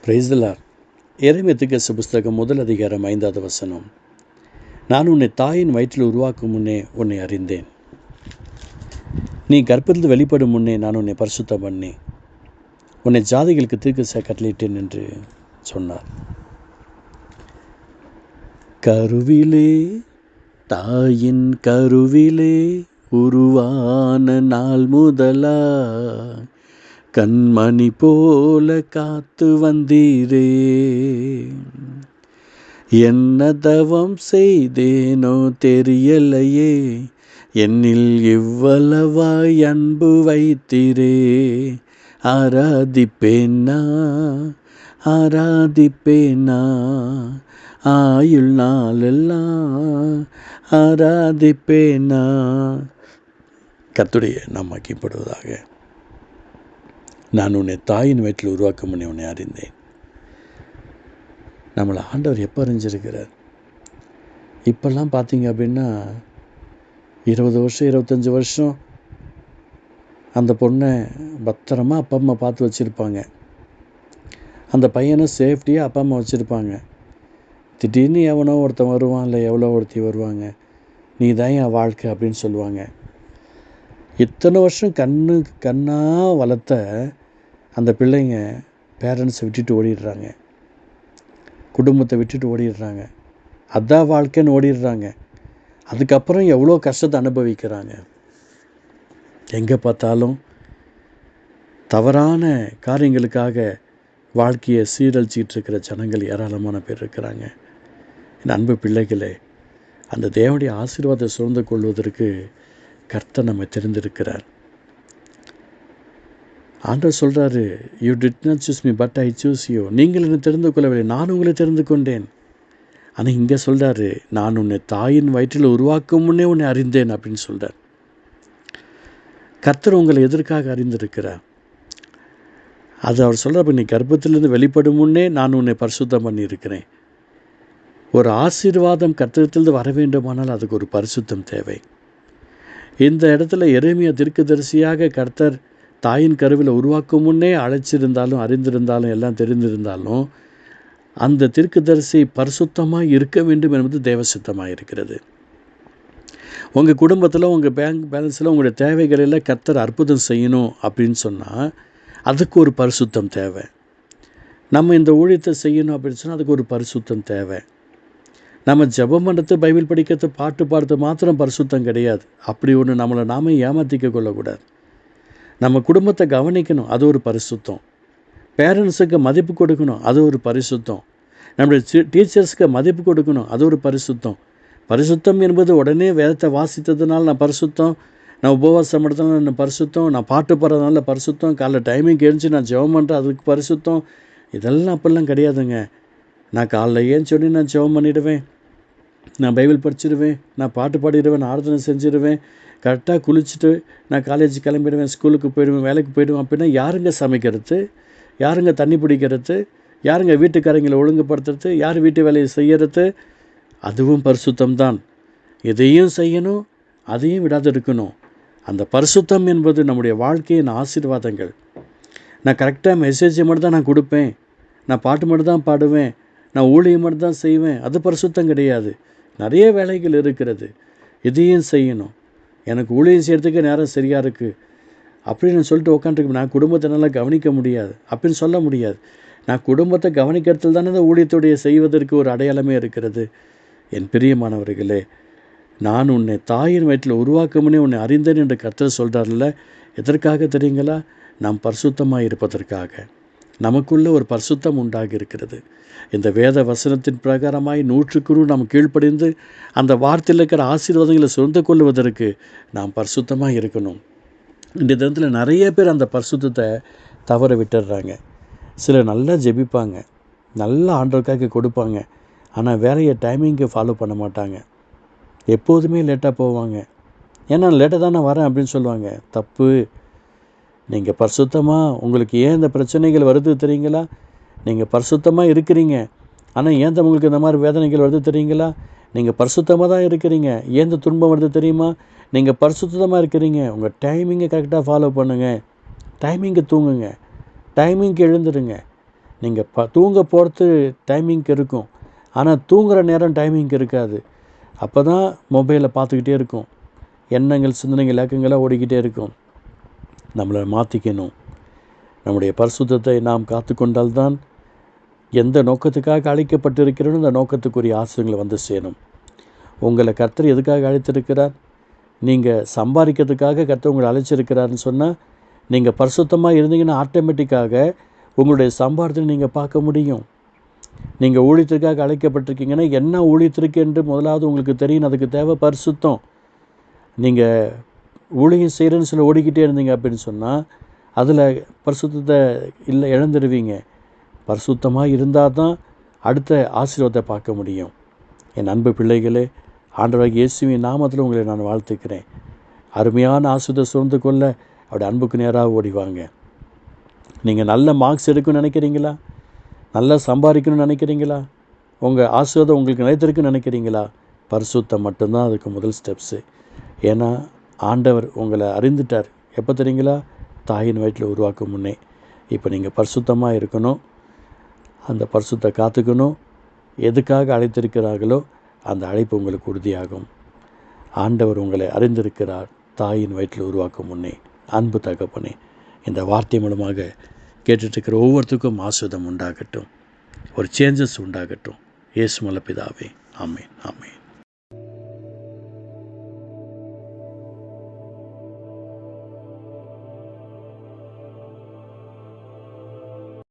Praise the Lord. எரேமியா தீர்க்கதரிசி புஸ்தகம் 1 அதிகாரம் 5வது வசனம். நான் உன்னை தாயின் வயிற்றில் உருவாக்கும் முன்னே உன்னை அறிந்தேன். நீ கர்ப்பத்தில் வெளிப்படும் முன்னே நான் உன்னை பரிசுத்தம் பண்ணி உன்னை ஜாதிகளுக்கு தீர்க்கதரிசியாக கட்டளையிட்டேன் என்று சொன்னார். கருவிலே, தாயின் கருவிலே உருவான நாள் முதலா கண்மணி போல காத்து வந்தீரே. என்ன தவம் செய்தேனோ தெரியலையே, என்னில் இவ்வளவாய் அன்பு வைத்தீரே. ஆராதிப்பேனா ஆராதிப்பேனா ஆயுள் நாளெல்லாம் ஆராதிப்பேனா. கர்த்தருடைய நாம் மகிமைப்படுவதாக. நான் உன்னை தாயின் வயிற்றில் உருவாக்கும் முன்னே உன்னை அறிந்தேன். நம்மளை ஆண்டவர் எப்போ அறிஞ்சிருக்கிறார்? இப்போல்லாம் பார்த்தீங்க அப்படின்னா 20 வருஷம் 25 வருஷம் அந்த பொண்ணை பத்திரமா அப்பா அம்மா பார்த்து வச்சுருப்பாங்க. அந்த பையனை சேஃப்டியாக அப்பா அம்மா வச்சுருப்பாங்க. திடீர்னு எவனோ ஒருத்தன் வருவான், இல்லை எவ்வளோ ஒருத்தி வருவாங்க, நீ தான் என் வாழ்க்கை அப்படின்னு சொல்லுவாங்க. இத்தனை வருஷம் கண்ணாக வளர்த்த அந்த பிள்ளைங்க பேரண்ட்ஸை விட்டுட்டு ஓடிடுறாங்க, குடும்பத்தை விட்டுட்டு ஓடிடுறாங்க, அதான் வாழ்க்கைன்னு ஓடிடுறாங்க. அதுக்கப்புறம் எவ்வளோ கஷ்டத்தை அனுபவிக்கிறாங்க. எங்கே பார்த்தாலும் தவறான காரியங்களுக்காக வாழ்க்கையை சீரழிச்சிக்கிட்டு இருக்கிற ஜனங்கள் ஏராளமான பேர் இருக்கிறாங்க. என் அன்பு பிள்ளைகளே, அந்த தேவனுடைய ஆசீர்வாதத்தை சுமந்து கொள்வதற்கு கர்த்தர் நம்ம தெரிந்திருக்கிறார். ஆண்டவர் சொல்கிறாரு, you did not choose me but I choose you. நீங்கள் என்னை தெரிந்து கொள்ளவில்லை, நான் உங்களை தெரிந்து கொண்டேன். ஆனால் இங்கே சொல்கிறாரு, நான் உன்னை தாயின் வயிற்றில் உருவாக்கும் முன்னே உன்னை அறிந்தேன் அப்படின்னு சொல்கிறார். கர்த்தர் உங்களை எதற்காக அறிந்திருக்கிறார்? அது அவர் சொல்கிறப்ப, நீ கர்ப்பத்திலிருந்து வெளிப்படும் முன்னே நான் உன்னை பரிசுத்தம் பண்ணியிருக்கிறேன். ஒரு ஆசீர்வாதம் கர்த்தரிடத்திலிருந்து வர வேண்டுமானால் அதுக்கு ஒரு பரிசுத்தம் தேவை. இந்த இடத்துல எரேமியா தீர்க்கதரிசியாக கர்த்தர் தாயின் கருவில் உருவாக்கும் முன்னே அழைச்சிருந்தாலும் அறிந்திருந்தாலும் எல்லாம் தெரிந்திருந்தாலும் அந்த தீர்க்கதரிசி பரிசுத்தமாக இருக்க வேண்டும் என்பது தேவசித்தமாக இருக்கிறது. உங்கள் குடும்பத்தில், உங்கள் பேங்க் பேலன்ஸில் உங்களுடைய தேவைகளில் கர்த்தர் அற்புதம் செய்யணும் அப்படின்னு சொன்னால் அதுக்கு ஒரு பரிசுத்தம் தேவை. நம்ம இந்த ஊழியத்தை செய்யணும் அப்படின்னு சொன்னால் அதுக்கு ஒரு பரிசுத்தம் தேவை. நம்ம ஜெபம் பண்ணுறது, பைபிள் படிக்கிறது, பாட்டு பாடுறது மாத்திரம் பரிசுத்தம் கிடையாது. அப்படி ஒன்று நம்மளை நாம ஏமாற்றிக்க கொள்ளக்கூடாது. நம்ம குடும்பத்தை கவனிக்கணும், அது ஒரு பரிசுத்தம். பேரண்ட்ஸுக்கு மதிப்பு கொடுக்கணும், அது ஒரு பரிசுத்தம். நம்முடைய டீச்சர்ஸுக்கு மதிப்பு கொடுக்கணும், அது ஒரு பரிசுத்தம். பரிசுத்தம் என்பது உடனே வேதத்தை வாசித்ததுனால நான் பரிசுத்தம், நான் உபவாசம் எடுத்தனால நான் பரிசுத்தம், நான் பாட்டு பாடுறதுனால பரிசுத்தம், காலைல டைமிங் எழுந்துச்சு நான் ஜெபம் பண்ணுறேன் அதுக்கு பரிசுத்தம், இதெல்லாம் அப்பெல்லாம் கிடையாதுங்க. நான் காலைல ஏஞ்சோடனே நான் ஜெபம் பண்ணிவிடுவேன், நான் பைபிள் படிச்சிடுவேன், நான் பாட்டு பாடிடுவேன், நான் ஆராதனை செஞ்சிடுவேன், கரெக்டாக குளிச்சுட்டு நான் காலேஜ் கிளம்பிடுவேன், ஸ்கூலுக்கு போயிடுவேன், வேலைக்கு போயிடுவேன். அப்படின்னா யாருங்க சமைக்கிறது, யாருங்க தண்ணி பிடிக்கிறது, யாருங்க வீட்டுக்காரங்களை ஒழுங்குபடுத்துறது, யார் வீட்டு வேலையை செய்கிறது? அதுவும் பரிசுத்தம்தான். எதையும் செய்யணும், அதையும் விடாது இருக்கணும். அந்த பரிசுத்தம் என்பது நம்முடைய வாழ்க்கையின் ஆசீர்வாதங்கள். நான் கரெக்டாக மெசேஜை மட்டும் தான் நான் கொடுப்பேன், நான் பாட்டு மட்டும் தான் பாடுவேன், நான் ஊழியம் மட்டும் தான் செய்வேன், அது பரிசுத்தம் கிடையாது. நிறைய வேலைகள் இருக்கிறது, இதையும் செய்யணும். எனக்கு ஊழியம் செய்கிறதுக்கு நேரம் சரியாக இருக்குது அப்படின்னு சொல்லிட்டு உட்காந்துருக்கு, நான் குடும்பத்தை நல்லா கவனிக்க முடியாது அப்படின்னு சொல்ல முடியாது. நான் குடும்பத்தை கவனிக்கிறதுல தானே இந்த ஊழியத்துடைய செய்வதற்கு ஒரு அடையாளமே இருக்கிறது. என் பிரியமானவர்களே, நான் உன்னை தாயின் வயிற்றில் உருவாக்குமுன்னே உன்னை அறிந்தேன் என்று கர்த்தர் சொல்கிறார்ல, எதற்காக தெரியுங்களா? நாம் பரிசுத்தமாக இருப்பதற்காக. நமக்குள்ள ஒரு பரிசுத்தம் உண்டாகி இருக்கிறது. இந்த வேத வசனத்தின் பிரகாரமாய் 100க்கு நாம் கீழ்ப்படிந்து அந்த வார்த்தையில் இருக்கிற ஆசீர்வாதங்களை சொந்த கொள்வதற்கு நாம் பரிசுத்தமாக இருக்கணும். இந்த தினத்தில் நிறைய பேர் அந்த பரிசுத்தத்தை தவற விட்டுடுறாங்க. சிலர் நல்லா ஜெபிப்பாங்க, நல்லா ஆண்டவருக்காக கொடுப்பாங்க, ஆனால் வேலையை டைமிங்கு ஃபாலோ பண்ண மாட்டாங்க, எப்போதுமே லேட்டாக போவாங்க. ஏன்னா லேட்டாக தான் நான் வரேன் அப்படின்னு சொல்லுவாங்க. தப்பு. நீங்கள் பரிசுத்தமாக, உங்களுக்கு ஏன் இந்த பிரச்சனைகள் வருது தெரியுங்களா? நீங்கள் பரிசுத்தமாக இருக்கிறீங்க, ஆனால் ஏன் உங்களுக்கு இந்த மாதிரி வேதனைகள் வருது தெரியுங்களா? நீங்கள் பரிசுத்தமாக தான் இருக்கிறீங்க, ஏன் இந்த துன்பம் வருது தெரியுமா? நீங்கள் பரிசுத்தமாக இருக்கிறீங்க. உங்கள் டைமிங்கை கரெக்டாக ஃபாலோ பண்ணுங்கள், டைமிங்கு தூங்குங்க, டைமிங்க்கு எழுந்துடுங்க. நீங்கள் தூங்க போகிறது டைமிங்க்கு இருக்கும், ஆனால் தூங்குகிற நேரம் டைமிங்க்கு இருக்காது. அப்போ தான் மொபைலை பார்த்துக்கிட்டே இருக்கும், எண்ணங்கள் சிந்தனைகள் இலக்கங்களாக ஓடிக்கிட்டே இருக்கும். நம்மளை மாற்றிக்கணும். நம்முடைய பரிசுத்தத்தை நாம் காத்து கொண்டால்தான் எந்த நோக்கத்துக்காக அழைக்கப்பட்டிருக்கிறோன்னு அந்த நோக்கத்துக்குரிய ஆசீர்வாதங்களை வந்து சேரும். உங்களை கர்த்தர் எதுக்காக அழைத்திருக்கிறார்? நீங்கள் சம்பாதிக்கிறதுக்காக கர்த்தர் உங்களை அழைச்சிருக்கிறாருன்னு சொன்னால், நீங்கள் பரிசுத்தமாக இருந்தீங்கன்னா ஆட்டோமேட்டிக்காக உங்களுடைய சம்பாரத்தை நீங்கள் பார்க்க முடியும். நீங்கள் ஊழியத்திற்காக அழைக்கப்பட்டிருக்கீங்கன்னா என்ன ஊழியத்திற்கு என்று முதலாவது உங்களுக்கு தெரியும். அதுக்கு தேவை பரிசுத்தம். நீங்கள் ஊழியம் செய்கிறேன்னு சொல்லி ஓடிக்கிட்டே இருந்தீங்க அப்படின்னு சொன்னால் அதில் பரிசுத்தத்தை இழந்துடுவீங்க. பரிசுத்தமாக இருந்தால் தான் அடுத்த ஆசீர்வாதத்தை பார்க்க முடியும். என் அன்பு பிள்ளைகளே, ஆண்டவராகிய இயேசுவின் நாமத்தில் உங்களை நான் வாழ்த்துக்கிறேன். அருமையான ஆசீர்வாதத்தை சுமந்து கொள்ள அவருடைய அன்புக்கு நேராக ஓடிவாங்க. நீங்கள் நல்ல மார்க்ஸ் எடுக்கணும்னு நினைக்கிறீங்களா? நல்லா சம்பாதிக்கணும்னு நினைக்கிறீங்களா? உங்கள் ஆசீர்வாதம் உங்களுக்கு நிலைத்திருக்குன்னு நினைக்கிறீங்களா? பரிசுத்தம் மட்டும்தான் அதுக்கு முதல் ஸ்டெப்ஸு. ஏன்னா ஆண்டவர் உங்களை அறிந்துட்டார். எப்போ தெரியுங்களா? தாயின் வயிற்றில் உருவாக்கும் முன்னே. இப்போ நீங்கள் பரிசுத்தமாக இருக்கணும், அந்த பரிசுத்தை காத்துக்கணும். எதுக்காக அழைத்திருக்கிறார்களோ அந்த அழைப்பு உங்களுக்கு உறுதியாகும். ஆண்டவர் உங்களை அறிந்திருக்கிறார் தாயின் வயிற்றில் உருவாக்கும் முன்னே. அன்பு தகப்பனே, இந்த வார்த்தை மூலமாக கேட்டுட்ருக்கிற ஒவ்வொருத்தருக்கும் ஆசீர்வாதம் உண்டாகட்டும், ஒரு சேஞ்சஸ் உண்டாகட்டும். இயேசு மூலம் பிதாவே, ஆமேன், ஆமேன்.